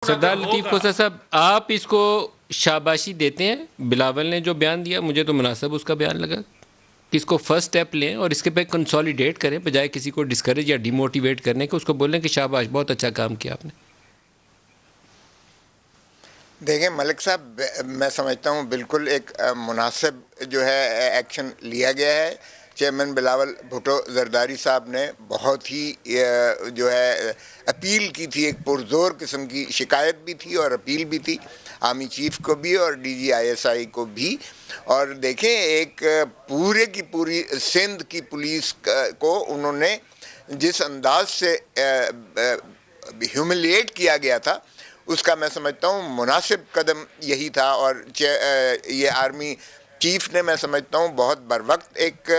سردار لطیف کھوسہ صاحب، آپ اس کو شاباشی دیتے ہیں؟ بلاول نے جو بیان دیا مجھے تو مناسب اس کا بیان لگا کہ اس کو فرسٹ سٹیپ لیں اور اس کے پہ کنسالیڈیٹ کریں بجائے کسی کو ڈسکریج یا ڈی موٹیویٹ کرنے کے. اس کو بولیں کہ شاباش، بہت اچھا کام کیا آپ نے. دیکھیں ملک صاحب، میں سمجھتا ہوں بالکل ایک مناسب جو ہے ایکشن لیا گیا ہے. چیئرمین بلاول بھٹو زرداری صاحب نے بہت ہی جو ہے اپیل کی تھی، ایک پرزور قسم کی شکایت بھی تھی اور اپیل بھی تھی آرمی چیف کو بھی اور D G I S I کو بھی. اور دیکھیں ایک پورے کی پوری سندھ کی پولیس کو انہوں نے جس انداز سے ہیوملیٹ کیا گیا تھا، اس کا میں سمجھتا ہوں مناسب قدم یہی تھا. اور یہ آرمی چیف نے میں سمجھتا ہوں بہت بر وقت ایک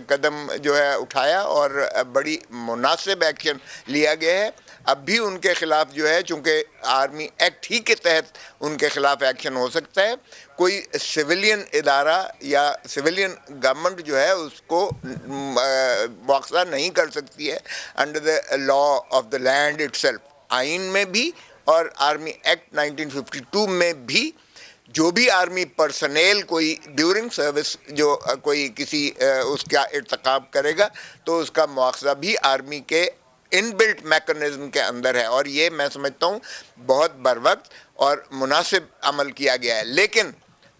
قدم جو ہے اٹھایا اور بڑی مناسب ایکشن لیا گیا ہے. اب بھی ان کے خلاف جو ہے، چونکہ آرمی ایکٹ ہی کے تحت ان کے خلاف ایکشن ہو سکتا ہے، کوئی سویلین ادارہ یا سویلین گورنمنٹ جو ہے اس کو مواخذہ نہیں کر سکتی ہے under the law of the land itself. آئین میں بھی اور آرمی ایکٹ 1952 میں بھی جو بھی آرمی پرسنل کوئی ڈیورنگ سروس جو کوئی کسی اس کا ارتکاب کرے گا تو اس کا مواخذہ بھی آرمی کے ان بلٹ میکنزم کے اندر ہے. اور یہ میں سمجھتا ہوں بہت بر وقت اور مناسب عمل کیا گیا ہے. لیکن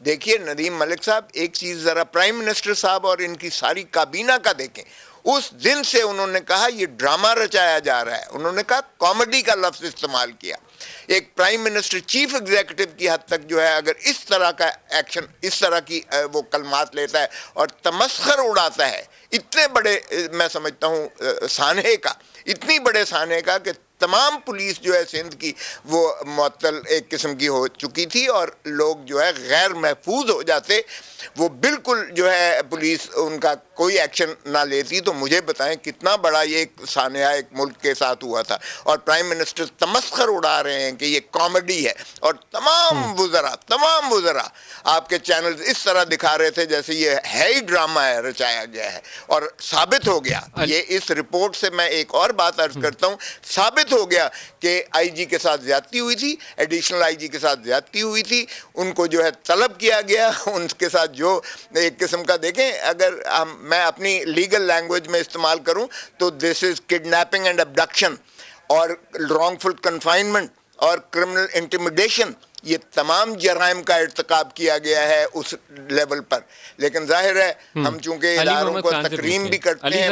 دیکھیے ندیم ملک صاحب، ایک چیز ذرا پرائم منسٹر صاحب اور ان کی ساری کابینہ کا دیکھیں. اس دن سے انہوں نے کہا یہ ڈرامہ رچایا جا رہا ہے. انہوں نے کہا کامیڈی کا لفظ استعمال کیا. ایک پرائم منسٹر چیف ایگزیکٹو کی حد تک جو ہے اگر اس طرح کا ایکشن، اس طرح کی وہ کلمات لیتا ہے اور تمسخر اڑاتا ہے اتنے بڑے، میں سمجھتا ہوں سانحے کا، اتنی بڑے سانحے کا کہ تمام پولیس جو ہے سندھ کی وہ معطل ایک قسم کی ہو چکی تھی اور لوگ جو ہے غیر محفوظ ہو جاتے. وہ بالکل جو ہے پولیس ان کا کوئی ایکشن نہ لیتی. تو مجھے بتائیں کتنا بڑا یہ ایک سانحہ ایک ملک کے ساتھ ہوا تھا. اور پرائم منسٹر تمسخر اڑا رہے ہیں کہ یہ کامیڈی ہے. اور تمام وزراء آپ کے چینلز اس طرح دکھا رہے تھے جیسے یہ ہے ہی ڈرامہ ہے، رچایا گیا ہے. اور ثابت ہو گیا یہ اس رپورٹ سے. میں ایک اور بات عرض کرتا ہوں، ثابت ہو گیا کہ آئی جی کے ساتھ زیادتی ہوئی تھی، ایڈیشنل آئی جی کے ساتھ زیادتی ہوئی تھی. ان کو جو ہے طلب کیا گیا، ان کے ساتھ جو ایک قسم کا، دیکھیں اگر میں اپنی لیگل لینگویج میں استعمال کروں تو دس از کڈنیپنگ اینڈ ابڈکشن اور رانگ فل کنفائنمنٹ اور کرمنل انٹیمیڈیشن. یہ تمام جرائم کا ارتکاب کیا گیا ہے اس لیول پر. لیکن ظاہر ہے ہم چونکہ اداروں کو تکریم بھی کرتے ہیں.